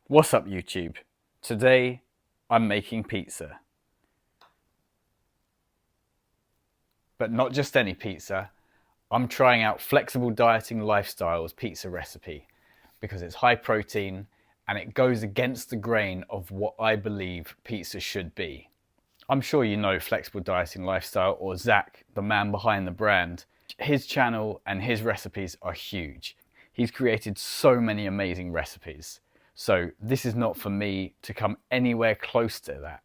What's up, YouTube? Today I'm making pizza, but not just any pizza. I'm trying out Flexible Dieting Lifestyle's pizza recipe because it's high protein and it goes against the grain of what I believe pizza should be. I'm sure you know Flexible Dieting Lifestyle, or Zach, the man behind the brand. His channel and his recipes are huge. He's created so many amazing recipes. So this is not for me to come anywhere close to that.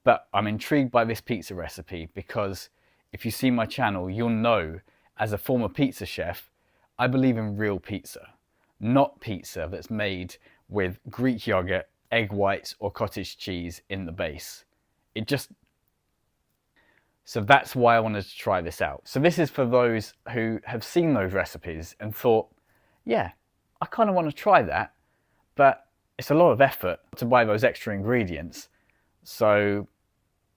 But I'm intrigued by this pizza recipe because if you see my channel, you'll know as a former pizza chef, I believe in real pizza, not pizza that's made with Greek yogurt, egg whites, or cottage cheese in the base. It just So that's why I wanted to try this out. So this is for those who have seen those recipes and thought, yeah, I kind of want to try that, but it's a lot of effort to buy those extra ingredients. So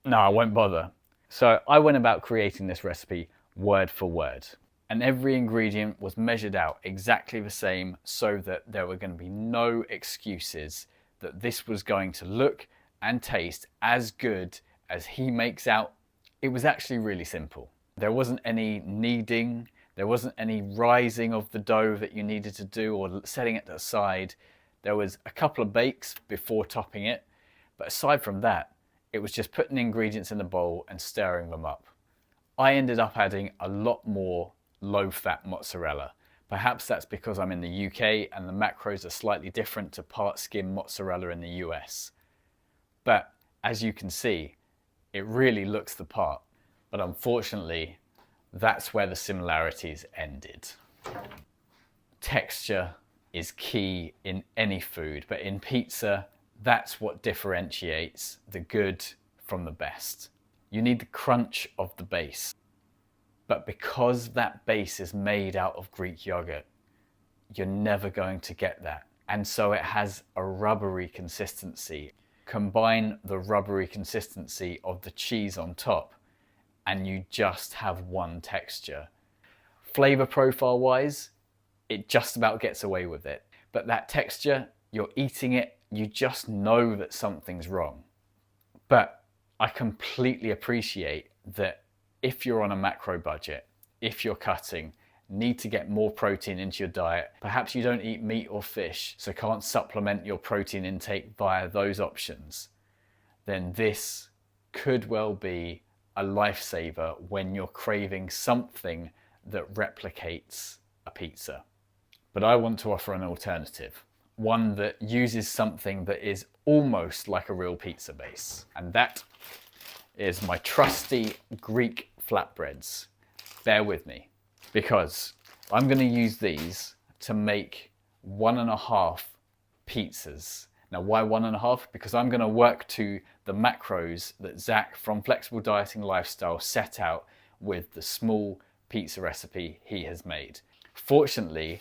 no, I won't bother. So I went about creating this recipe word for word. And every ingredient was measured out exactly the same so that there were going to be no excuses that this was going to look and taste as good as he makes out. It was actually really simple. There wasn't any kneading, there wasn't any rising of the dough that you needed to do or setting it aside. There was a couple of bakes before topping it, but aside from that, it was just putting the ingredients in the bowl and stirring them up. I ended up adding a lot more low-fat mozzarella. Perhaps that's because I'm in the UK and the macros are slightly different to part skim mozzarella in the US. But as you can see, it really looks the part. But unfortunately, that's where the similarities ended. Texture is key in any food, but in pizza, that's what differentiates the good from the best. You need the crunch of the base. But because that base is made out of Greek yogurt, you're never going to get that. And so it has a rubbery consistency. Combine the rubbery consistency of the cheese on top, and you just have one texture. Flavor profile wise, it just about gets away with it. But that texture, you're eating it, you just know that something's wrong. But I completely appreciate that if you're on a macro budget, if you're cutting, need to get more protein into your diet, perhaps you don't eat meat or fish, so can't supplement your protein intake via those options, then this could well be a lifesaver when you're craving something that replicates a pizza. But I want to offer an alternative, one that uses something that is almost like a real pizza base. And that is my trusty Greek flatbreads. Bear with me, because I'm going to use these to make 1.5 pizzas. Now, why 1.5? Because I'm going to work to the macros that Zach from Flexible Dieting Lifestyle set out with the small pizza recipe he has made. Fortunately,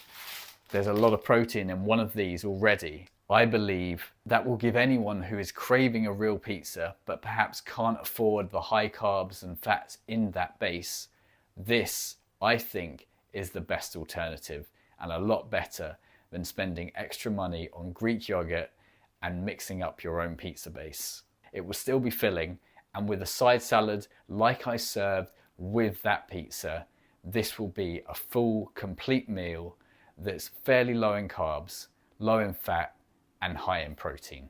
there's a lot of protein in one of these already. I believe that will give anyone who is craving a real pizza but perhaps can't afford the high carbs and fats in that base, this, I think, is the best alternative and a lot better than spending extra money on Greek yogurt and mixing up your own pizza base. It will still be filling, and with a side salad like I served with that pizza, this will be a full, complete meal that's fairly low in carbs, low in fat, and high in protein.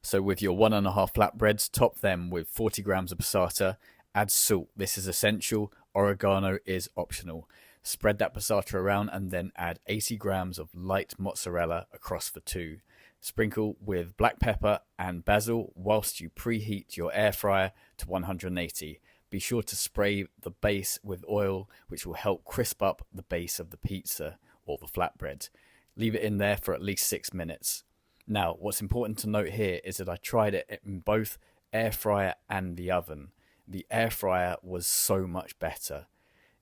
So with your 1.5 flatbreads, top them with 40 grams of passata, add salt, this is essential, oregano is optional. Spread that passata around and then add 80 grams of light mozzarella across the two. Sprinkle with black pepper and basil whilst you preheat your air fryer to 180. Be sure to spray the base with oil, which will help crisp up the base of the pizza or the flatbread. Leave it in there for at least 6 minutes. Now, what's important to note here is that I tried it in both air fryer and the oven. The air fryer was so much better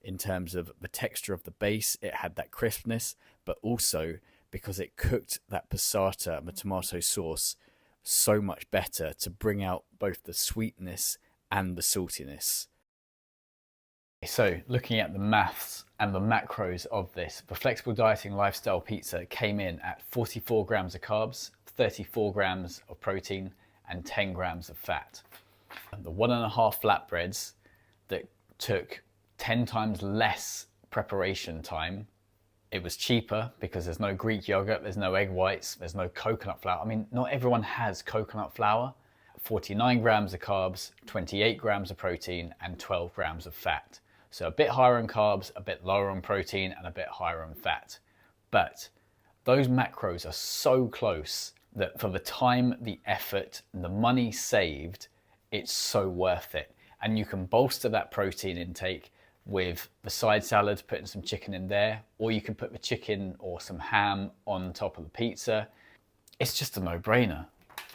in terms of the texture of the base. It had that crispness, but also because it cooked that passata and the tomato sauce so much better to bring out both the sweetness and the saltiness. So looking at the maths and the macros of this, the Flexible Dieting Lifestyle pizza came in at 44 grams of carbs, 34 grams of protein and 10 grams of fat. The 1.5 flatbreads that took 10 times less preparation time. It was cheaper because there's no Greek yogurt, there's no egg whites, there's no coconut flour. I mean, not everyone has coconut flour. 49 grams of carbs, 28 grams of protein, and 12 grams of fat. So a bit higher on carbs, a bit lower on protein, and a bit higher on fat. But those macros are so close that for the time, the effort, and the money saved, it's so worth it. And you can bolster that protein intake with the side salad, putting some chicken in there, or you can put the chicken or some ham on top of the pizza. It's just a no-brainer.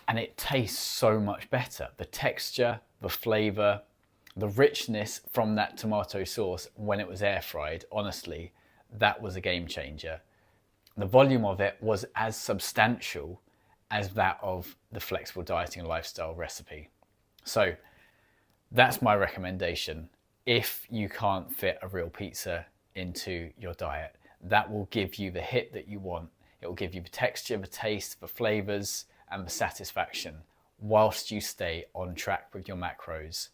And it tastes so much better. The texture, the flavor, the richness from that tomato sauce when it was air fried, honestly, that was a game changer. The volume of it was as substantial as that of the flexible dieting lifestyle recipe. So that's my recommendation. If you can't fit a real pizza into your diet, that will give you the hit that you want. It will give you the texture, the taste, the flavors, and the satisfaction whilst you stay on track with your macros.